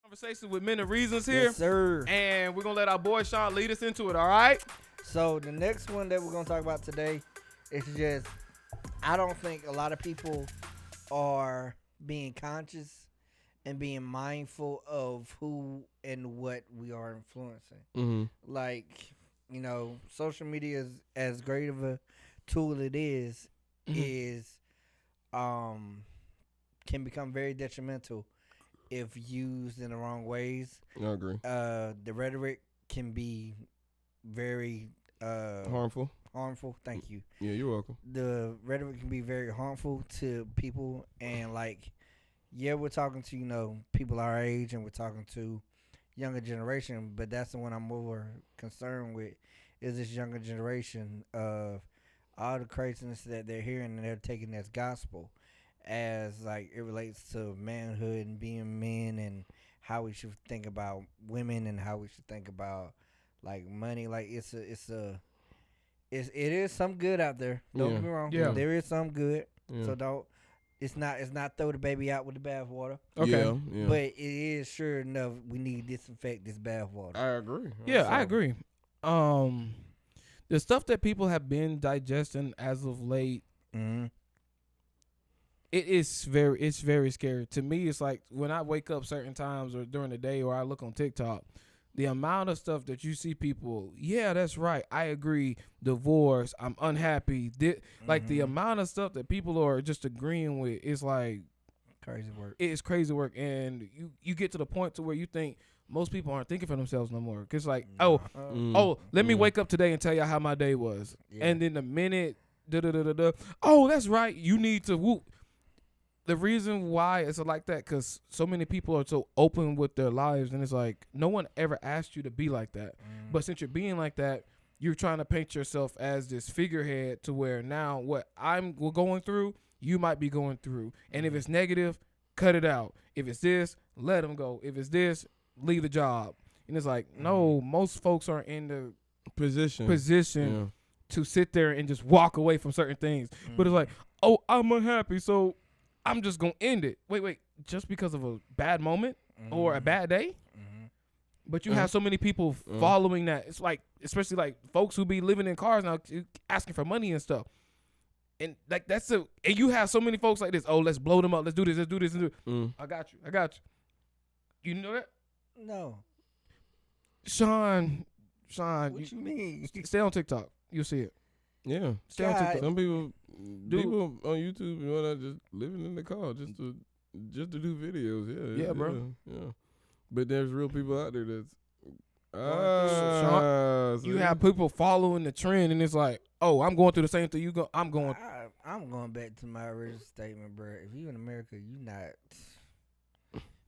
Conversation with Men of Reasons here. Yes, sir. And we're going to let our boy Sean lead us into it, all right? So the next one that we're going to talk about today is just, I don't think a lot of people are being conscious and being mindful of who and what we are influencing. Mm-hmm. Like, social media is as great of a tool it is can become very detrimental if used in the wrong ways. I agree. The rhetoric can be very Harmful. harmful. Thank you. Yeah, you're welcome. The rhetoric can be very harmful to people, and we're talking to people our age, and we're talking to younger generation, but that's the one I'm more concerned with, is this younger generation of all the craziness that they're hearing and they're taking as gospel, as it relates to manhood and being men, and how we should think about women, and how we should think about money. It is some good out there. Don't get me wrong. Yeah. There is some good. Yeah. So it's not throw the baby out with the bathwater. Okay. Yeah. But it is sure enough we need to disinfect this bathwater. I agree. Yeah, I agree. The stuff that people have been digesting as of late, Mm-hmm. it's very scary. To me, it's like when I wake up certain times or during the day, or I look on TikTok, the amount of stuff that you see people, yeah, that's right, I agree, divorce, I'm unhappy. The amount of stuff that people are just agreeing with is Crazy work. it's crazy work. And you get to the point to where you think most people aren't thinking for themselves no more. Because let me wake up today and tell you how my day was. Yeah. And then the minute, oh, that's right, you need to whoop. The reason why it's like that, because so many people are so open with their lives, and it's like no one ever asked you to be like that. But since you're being like that, you're trying to paint yourself as this figurehead to where now what I'm going through, you might be going through. And if it's negative, cut it out. If it's this, let them go. If it's this, leave the job. And it's like, no, most folks aren't in the position to sit there and just walk away from certain things. But it's like, oh, I'm unhappy, so I'm just going to end it. Wait, just because of a bad moment or a bad day? But you have so many people following that. It's like, especially folks who be living in cars now asking for money and stuff. And and you have so many folks like this. Oh, let's blow them up. Let's do this. Let's do this. I got you. You know that? No. Sean. What you mean? Stay on TikTok. You'll see it. Yeah. Stay on TikTok. Some people on YouTube, just living in the car just to do videos. Yeah, bro. Yeah. But there's real people out there that's you have people following the trend, and it's like, oh, I'm going through the same thing I'm going. I'm going back to my original statement, bro. If you in America, you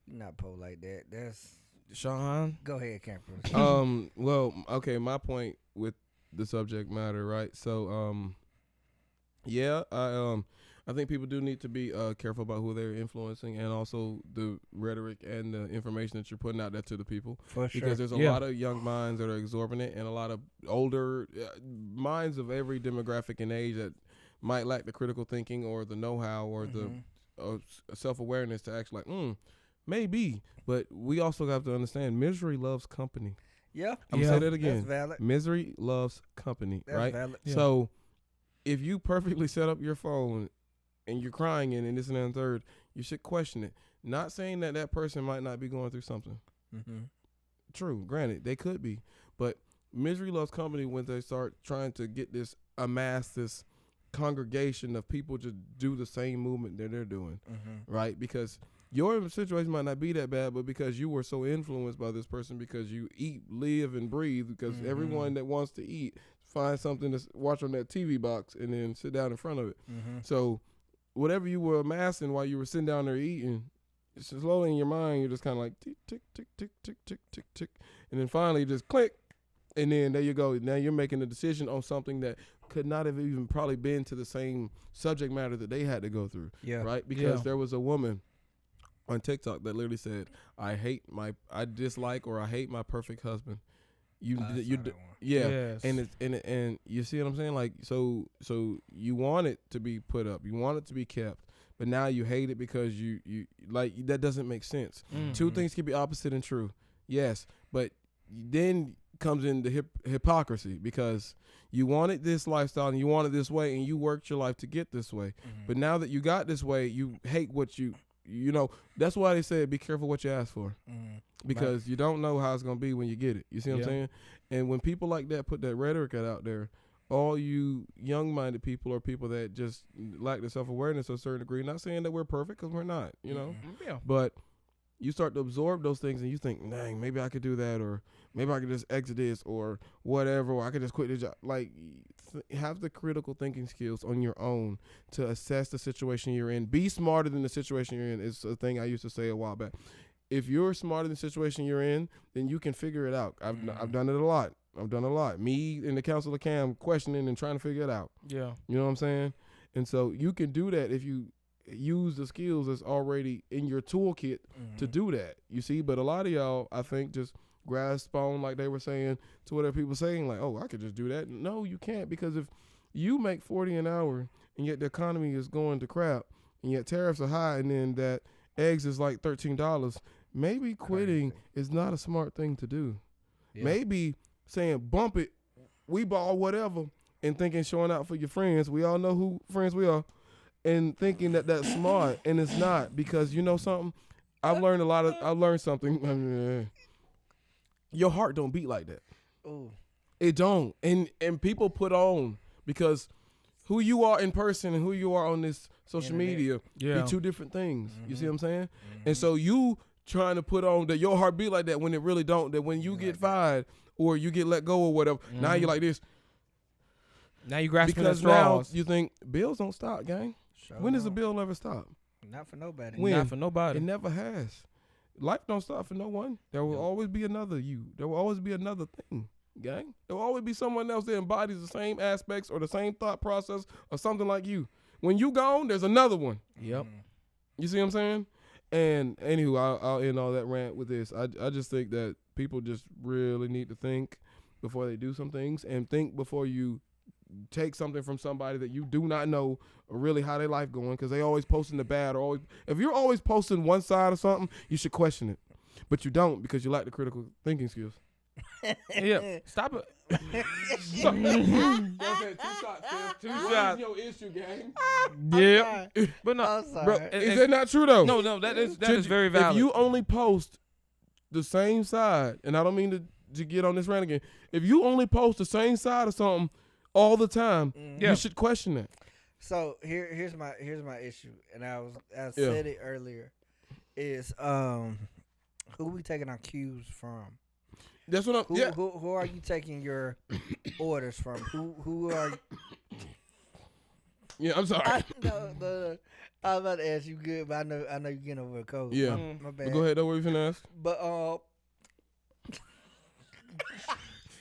not po like that. That's Sean. Go ahead, Cameron. Well, okay, my point with the subject matter, right? So, I think people do need to be careful about who they're influencing, and also the rhetoric and the information that you're putting out there to the people. For sure. Because there's a lot of young minds that are exorbitant, and a lot of older minds of every demographic and age that might lack the critical thinking or the know-how or the self-awareness to actually maybe. But we also have to understand misery loves company. Yeah. I'm going to say that again. That's valid. Misery loves company, That's right? valid. Yeah. So if you perfectly set up your phone and you're crying and this and that and third, you should question it. Not saying that person might not be going through something. Mm-hmm. True, granted, they could be. But misery loves company when they start trying to amass this congregation of people to do the same movement that they're doing, right? Because your situation might not be that bad, but because you were so influenced by this person, because you eat, live, and breathe, because everyone that wants to eat finds something to watch on that TV box and then sit down in front of it. So whatever you were amassing while you were sitting down there eating, it's slowly in your mind, you're just kind of like tick, tick, tick, tick, tick, tick, tick, tick. And then finally just click. And then there you go. Now you're making a decision on something that could not have even probably been to the same subject matter that they had to go through. Yeah. Right? Because there was a woman on TikTok that literally said, I dislike or I hate my perfect husband. Yes. And you see what I'm saying? So you want it to be put up, you want it to be kept, but now you hate it because you like that doesn't make sense. Mhm. Two things can be opposite and true. Yes, but then comes in the hypocrisy because you wanted this lifestyle and you wanted this way and you worked your life to get this way. But now that you got this way, you hate what you know. That's why they said be careful what you ask for because you don't know how it's going to be when you get it. You see what I'm saying? And when people like that put that rhetoric out there, all you young-minded people or people that just lack the self-awareness to a certain degree, not saying that we're perfect because we're not, you know, but you start to absorb those things and you think, dang, maybe I could do that, or maybe I could just exit this or whatever, or I could just quit the job. Like, have the critical thinking skills on your own to assess the situation you're in. Be smarter than the situation you're in is a thing I used to say a while back. If you're smarter than the situation you're in, then you can figure it out. I've done it a lot. Me and the Council of Cam questioning and trying to figure it out. Yeah. You know what I'm saying? And so you can do that if you use the skills that's already in your toolkit to do that. You see? But a lot of y'all, I think, just grasp on, like they were saying, to what other people saying, like, oh, I could just do that. No, you can't, because if you make $40 an hour and yet the economy is going to crap and yet tariffs are high and then that eggs is like $13, maybe quitting is not a smart thing to do. Yeah. Maybe saying bump it, we ball whatever, and thinking showing out for your friends. We all know who friends we are, and thinking that that's smart, and it's not, because you know something. I've learned something. Your heart don't beat like that. Ooh. It don't, and people put on, because who you are in person and who you are on this social media be two different things. You see what I'm saying? And so you trying to put on that your heart beat like that when it really don't. That when you get fired or you get let go or whatever, now you're like this. Now you grasping because at straws. Now you think bills don't stop, gang. Sure. When does a bill ever stop? Not for nobody. When? Not for nobody. It never has. Life don't stop for no one. There will always be another you. There will always be another thing, gang. There will always be someone else that embodies the same aspects or the same thought process or something like you. When you gone, there's another one. Yep. You see what I'm saying? And anywho, I'll end all that rant with this. I just think that people just really need to think before they do some things, and think before you take something from somebody that you do not know really how their life going, because they always posting the bad, or always, if you're always posting one side of something, you should question it. But you don't, because you lack the critical thinking skills. Yeah, stop it. Two shots. Your issue, gang. Yeah, but no, bro, is that not true though? No, that is very valid. If you only post the same side, and I don't mean to get on this rant again, if you only post the same side of something all the time, you should question that. So here's my issue, and I said it earlier, is who we taking our cues from? That's what I'm. Who are you taking your orders from? Who are? Yeah, I'm sorry. I was about to ask you good, but I know you're getting over a cold. Yeah, my bad. But go ahead. Don't worry, you finna ask. But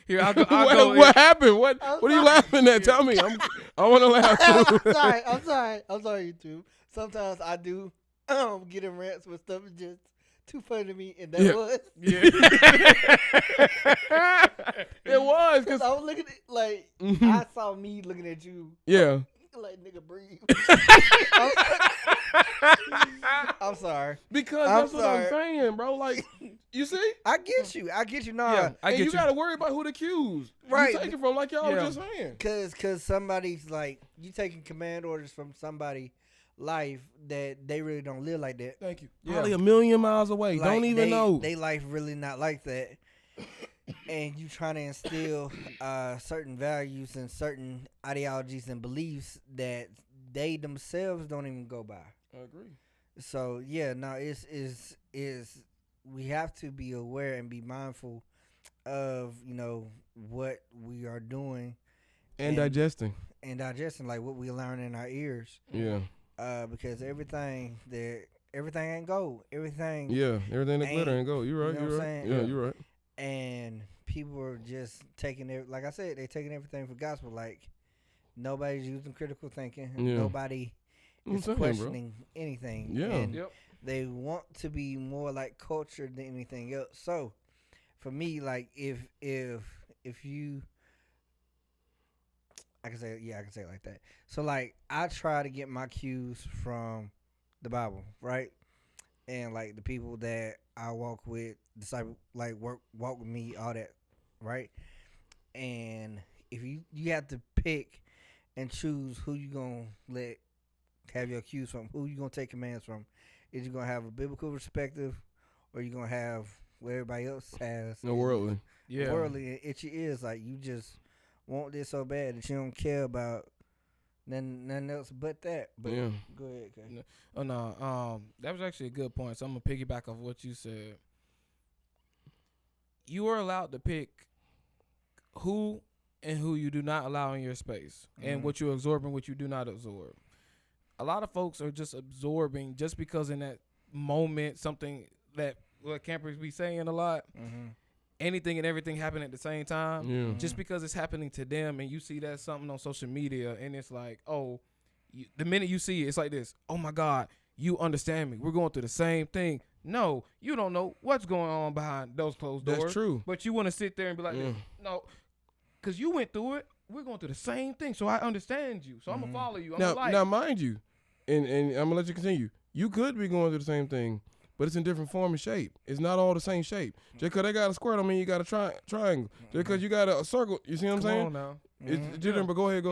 here I'll go. What happened? What are you laughing at? Tell me. I want to laugh too. I'm sorry, YouTube. Sometimes I do get in rants with stuff that's just too funny to me, and that was. Yeah. It was, because I was looking at like I saw me looking at you. Yeah. Like, nigga, breathe. I'm sorry. Because that's what I'm saying, bro. Like, you see? I get you. Nah. Yeah, and you got to worry about who the cues. Right. You take it from, like y'all were just saying. Because somebody's like, you taking command orders from somebody life that they really don't live like that. Thank you. Probably a million miles away. Like, don't even know. They life really not like that. And you trying to instill certain values and certain ideologies and beliefs that they themselves don't even go by. I agree. So is we have to be aware and be mindful of what we are doing and digesting like what we learn in our ears. Yeah. Because everything ain't gold. Everything that glitter ain't gold. You're right. You know you're right. Yeah, you're right. And people are just taking it, like I said, they're taking everything for gospel. Like, nobody's using critical thinking. Yeah. Nobody is questioning anything. Yeah. And they want to be more like culture than anything else. So, for me, like, if you, I can say it like that. So, like, I try to get my cues from the Bible, right? And like the people that I walk with, disciple, like walk with me, all that, right? And if you have to pick and choose who you gonna let have your cues from, who you gonna take commands from, is you gonna have a biblical perspective, or you gonna have what everybody else has, No worldly. Yeah. worldly and itchy ears, like you just want this so bad that you don't care about nothing else but that. But Yeah. go ahead, Kay. No. Oh no, that was actually a good point. So I'm gonna piggyback off what you said. You are allowed to pick who and who you do not allow in your space, and what you absorb and what you do not absorb. A lot of folks are just absorbing just because in that moment something that what campers be saying a lot. Anything and everything happen at the same time. Yeah. Just because it's happening to them, and you see that something on social media, and it's like, oh, the minute you see it, it's like this. Oh my God, you understand me. We're going through the same thing. No, you don't know what's going on behind those closed doors. That's true. But you want to sit there and be like, Yeah. no, because you went through it. We're going through the same thing, so I understand you. So I'm gonna follow you. Now, mind you, and I'm gonna let you continue. You could be going through the same thing, but it's in different form and shape. It's not all the same shape. Just because they got a square, don't mean you got a triangle. Just because you got a circle, you see what I'm Come saying? on now. It's different, but go ahead.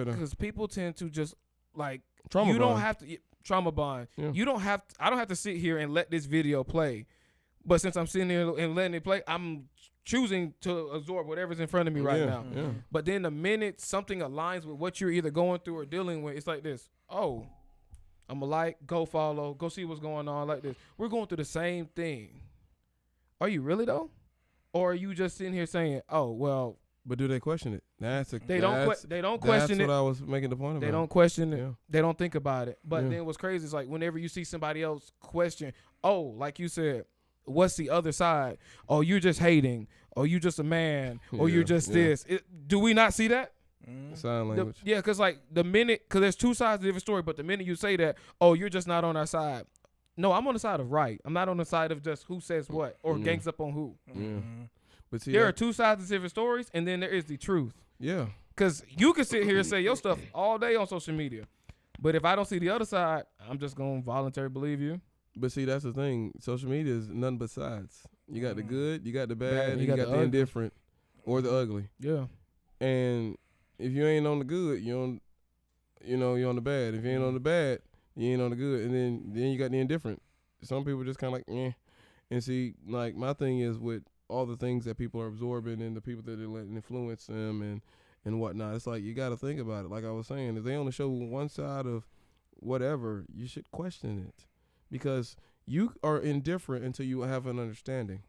Because people tend to just like Trauma you don't bond. have to trauma bond. Yeah. You don't have. I don't have to sit here and let this video play. But since I'm sitting here and letting it play, I'm choosing to absorb whatever's in front of me right now. Yeah. But then the minute something aligns with what you're either going through or dealing with, it's like this. Oh, I'm going to like, go follow, go see what's going on like this. We're going through the same thing. Are you really, though? Or are you just sitting here saying, oh, well. But do they question it? They don't question it. That's what I was making the point about. They don't question it. Yeah. They don't think about it. But Yeah. then what's crazy is like whenever you see somebody else question, oh, like you said, what's the other side? Oh, you're just hating. Or you just a man. Or you're just this. Do we not see that? Sign language. Yeah, because like the minute, because there's two sides to every story, but the minute you say that, oh, you're just not on our side. No, I'm on the side of right. I'm not on the side of just who says what or gangs up on who. Yeah. But see, There are two sides to different stories, and then there is the truth. Yeah. Because you can sit here and say your stuff all day on social media. But if I don't see the other side, I'm just going to voluntarily believe you. But see, that's the thing. Social media is nothing but sides. You got the good, you got the bad, and you got the ugly. indifferent or the ugly. Yeah. And if you ain't on the good, you're on the bad. If you ain't on the bad, you ain't on the good. And then you got the indifferent. Some people just kind of like, eh. And see, like my thing is with all the things that people are absorbing and the people that they're letting influence them and whatnot. It's like you got to think about it. Like I was saying, if they only show one side of whatever, you should question it. Because you are indifferent until you have an understanding.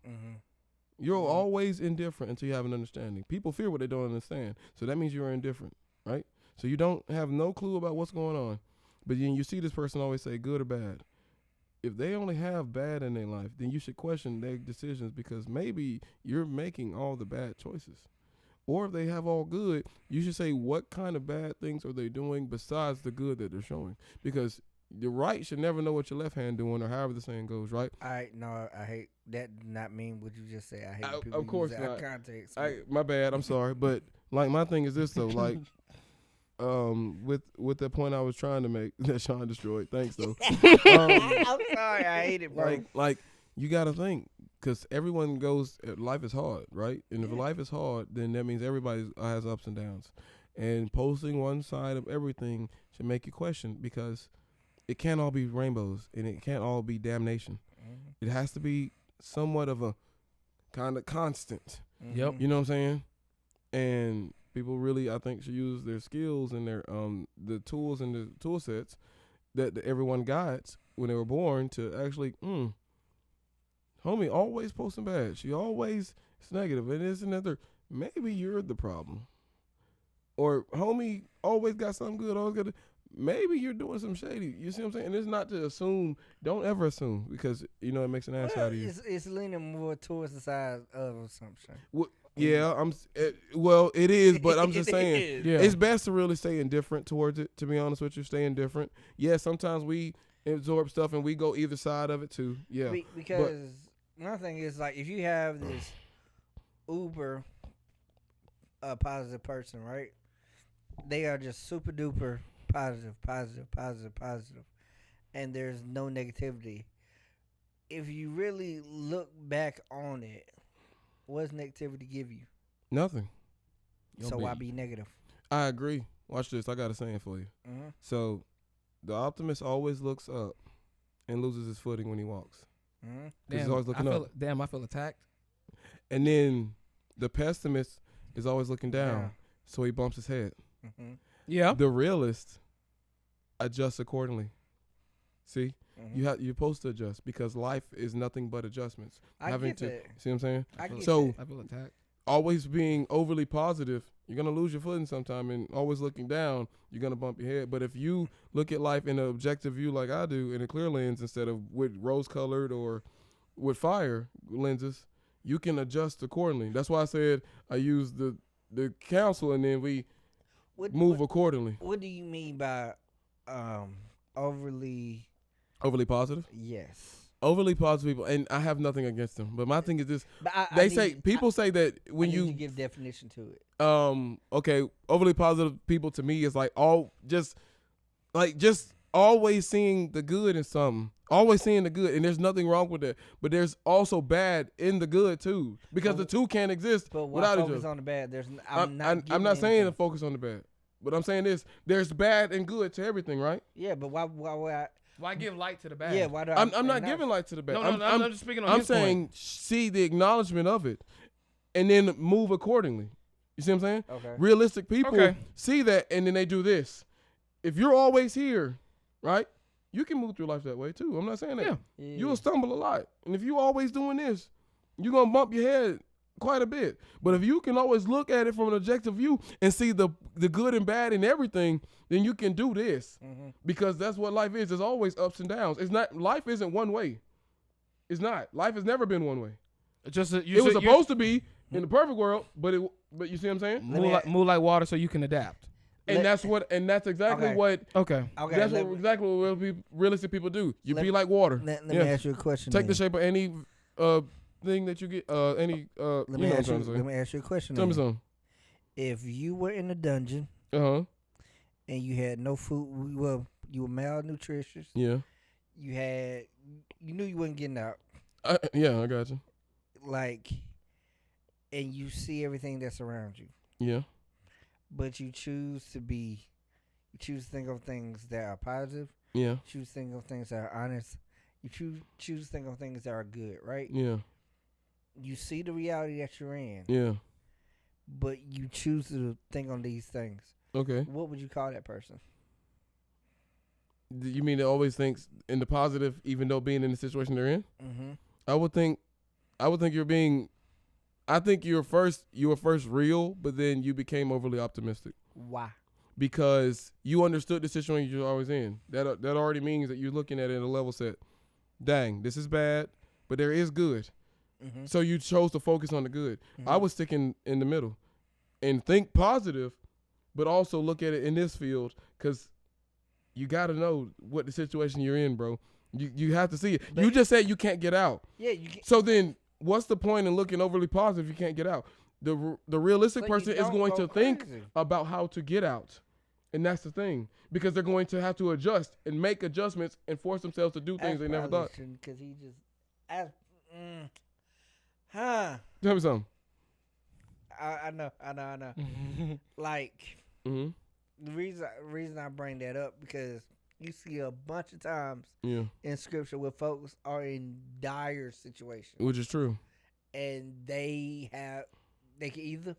You're always indifferent until you have an understanding. People fear what they don't understand. So that means you're indifferent, right? So you don't have no clue about what's going on. But then you see this person always say good or bad. If they only have bad in their life, then you should question their decisions because maybe you're making all the bad choices. Or if they have all good, you should say what kind of bad things are they doing besides the good that they're showing. Because your right should never know what your left hand doing, or however the saying goes, right? I hate that. Not mean what you just said. I hate when people Of course use that not. context. My bad. I'm sorry, but like my thing is this though, like, with the point I was trying to make that Sean destroyed. Thanks though. I'm sorry. I hate it, bro. Like you got to think because everyone goes. Life is hard, right? And if life is hard, then that means everybody has ups and downs. And posting one side of everything should make you question because it can't all be rainbows and it can't all be damnation. It has to be somewhat of a kind of constant. Yep. You know what I'm saying? And people really, I think, should use their skills and their the tools and the tool sets that everyone got when they were born to actually, homie always posting bad. She always is negative. And this and that. Maybe you're the problem. Or homie always got something good. Always got. Maybe you're doing some shady. You see what I'm saying? And it's not to assume. Don't ever assume because it makes an ass out of you. It's leaning more towards the side of assumption. Yeah, it is, but I'm just saying, Yeah. it's best to really stay indifferent towards it. To be honest with you, stay indifferent. Yeah, sometimes we absorb stuff and we go either side of it too. Yeah, Because my thing is like if you have this uber positive person, right? They are just super duper positive. and there's no negativity. If you really look back on it, what does negativity give you? Nothing. So why be negative? I agree. Watch this. I got a saying for you. Mm-hmm. So, the optimist always looks up and loses his footing when he walks. Mm-hmm. 'Cause he's always looking up. I feel attacked. And then the pessimist is always looking down, so he bumps his head. Mm-hmm. Yeah. The realist adjusts accordingly. See, Mm-hmm. you're supposed to adjust because life is nothing but adjustments. I get that. See what I'm saying? I get So that. I feel attacked. always being overly positive, you're gonna lose your footing sometime, and always looking down, you're gonna bump your head. But if you look at life in an objective view like I do, in a clear lens instead of with rose-colored or with fire lenses, you can adjust accordingly. That's why I said I use the counsel, and then we move accordingly. What do you mean by overly? Overly positive. Yes. Overly positive people, and I have nothing against them. But my thing is this: But people say that when I need you to give definition to it. okay, overly positive people to me is like just always seeing the good in something, always seeing the good, and there's nothing wrong with that. But there's also bad in the good too, because the two can't exist But why without each focus other. on the bad? I'm not saying to focus on the bad, but I'm saying this: there's bad and good to everything, right? Yeah, but Why give light to the bad? yeah, why do I'm not giving light to the bad. No, I'm just speaking on I'm his saying point. see the acknowledgement of it, and then move accordingly. You see what I'm saying? Okay. Realistic people Okay. see that, and then they do this. If you're always here, right, you can move through life that way too. I'm not saying that. Yeah. You'll stumble a lot, and if you always doing this, you're gonna bump your head quite a bit. But if you can always look at it from an objective view and see the good and bad in everything, then you can do this. Mm-hmm. Because that's what life is. There's always ups and downs. It's not. Life isn't one way. It's not. Life has never been one way. It was supposed to be in the perfect world, but you see what I'm saying? move like water so you can adapt. And that's exactly Okay. what. Okay. Okay. That's exactly what realistic people do. You Let- be like water. Let me Yeah. ask you a question. Take the then. shape of any thing that you get. Any. Let you me know what I'm ask you. trying to Let say. me ask you a question. Tell me then. something. If you were in a dungeon Uh-huh. and you had no food, well, you were malnutritious. Yeah. You knew you wasn't getting out. Yeah, I got you. Like, and you see everything that's around you, Yeah. but you choose to think of things that are positive. Yeah. You choose to think of things that are honest. You choose to think of things that are good, right? Yeah. You see the reality that you're in, Yeah. but you choose to think on these things. Okay. What would you call that person? You mean it always thinks in the positive, even though being in the situation they're in? Mm-hmm. I would think you're being. I think you were first real, but then you became overly optimistic Why? because you understood the situation you're always in. That already means that you're looking at it at a level set. Dang, this is bad, but there is good. Mm-hmm. So you chose to focus on the good. I was sticking in the middle and think positive, but also look at it in this field because you got to know what the situation you're in, bro. You have to see it. But you just said you can't get out. Yeah, you get. So then what's the point in looking overly positive if you can't get out? The realistic So you person is don't going go to think crazy. about how to get out. And that's the thing. Because they're going to have to adjust and make adjustments and force themselves to do things they never thought. Because he just asked. Huh. Tell me something. I know. Like, Mm-hmm. the reason I bring that up because you see a bunch of times Yeah. in scripture where folks are in dire situations Which is true. and they can either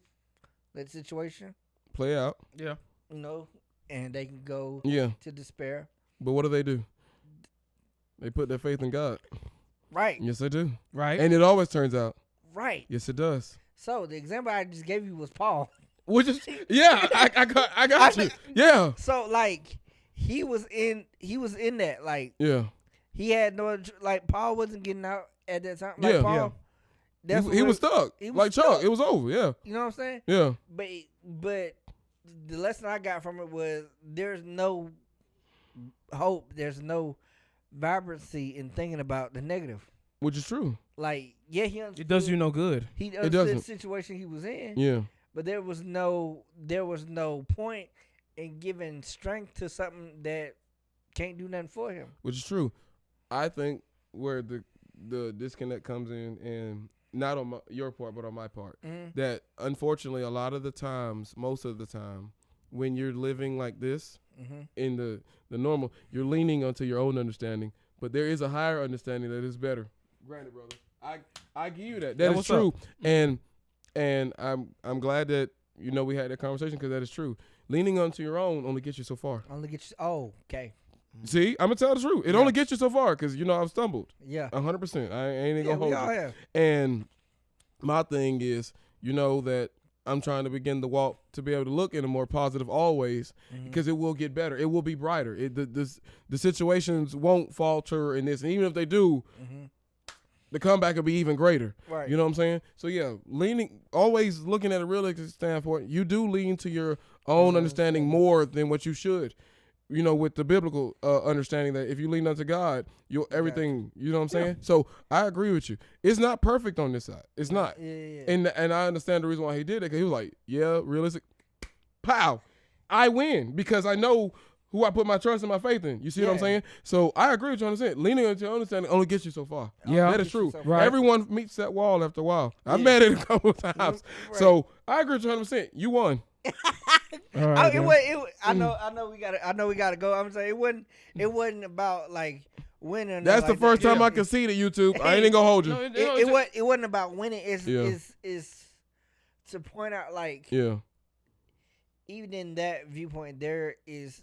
let the situation, Play out. Yeah. and they can go Yeah. to despair. But what do? They put their faith in God. Right. Yes, they do. Right. And it always turns out. Right. Yes, it does. So the example I just gave you was Paul. Which is, yeah, I got you. Yeah. So like he was in that, like Yeah. he had like Paul wasn't getting out at that time. Like Yeah. Paul, Yeah. that's He was stuck. he was Like stuck. Chuck. It was over. Yeah. You know what I'm saying? Yeah. But the lesson I got from it was there's no hope, there's no vibrancy in thinking about the negative. Which is true. Like, yeah, he understood, It does you no good. he It understood doesn't. the situation he was in, Yeah. but there was no point in giving strength to something that can't do nothing for him. Which is true. I think where the disconnect comes in, and not on your part, but on my part, that unfortunately a lot of the times, most of the time, when you're living like this in the normal, you're leaning onto your own understanding, but there is a higher understanding that is better. Granted, brother, I give you that. That is true, and I'm glad that we had that conversation, because that is true. Leaning onto your own only gets you so far. Only gets you. Oh, okay. See, I'm gonna tell the truth. It only gets you so far, because I've stumbled. Yeah, 100%. I ain't even gonna hold we all you. have. And my thing is, that I'm trying to begin to walk to be able to look in a more positive always, because it will get better. It will be brighter. The situations won't falter in this, and even if they do, the comeback will be even greater. Right. You know what I'm saying? So yeah, always looking at a realistic standpoint. You do lean to your own understanding more than what you should. With the biblical understanding that if you lean unto God, you'll everything. You know what I'm saying? So I agree with you. It's not perfect on this side. It's not. Yeah. And I understand the reason why he did it, because he was like, yeah, realistic. Pow, I win because I know who I put my trust and my faith in. You see what I'm saying? So I agree with you on this. Leaning into your understanding only gets you so far. Yeah, that is true. Right. Everyone meets that wall after a while. I've met it a couple of times. Right. So I agree with you 100%. You won. Right, I know we gotta go. I'm saying it wasn't about like winning. That's the first time I conceded, YouTube. I ain't even gonna hold you. It wasn't about winning. It's to point out, like, even in that viewpoint, there's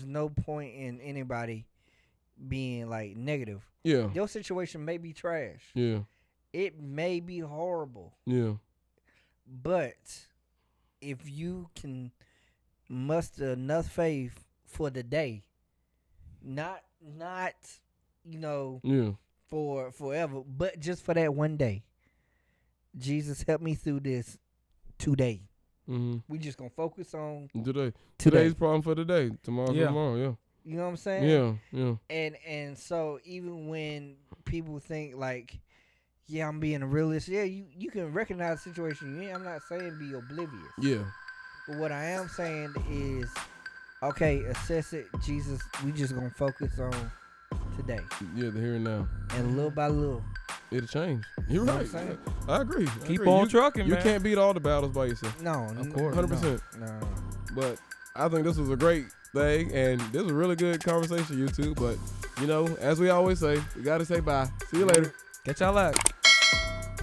no point in anybody being like negative. Yeah. Your situation may be trash. Yeah. It may be horrible. Yeah. But if you can muster enough faith for the day, not for forever, but just for that one day. Jesus, help me through this today. We just gonna focus on today. Today's problem for today. Tomorrow's for tomorrow. Yeah. You know what I'm saying? Yeah. And so even when people think like, yeah, I'm being a realist. Yeah, you can recognize the situation. Yeah, I'm not saying be oblivious. Yeah. But what I am saying is, okay, assess it. Jesus, we just gonna focus on today. Yeah, the here and now. And little by little, it'll change. You're right. Saying? I agree. Keep on trucking, You man. can't beat all the battles by yourself. No, of course, 100%. No. But I think this was a great thing, and this was a really good conversation, you two. But as we always say, we gotta say bye. See you later. Catch y'all out.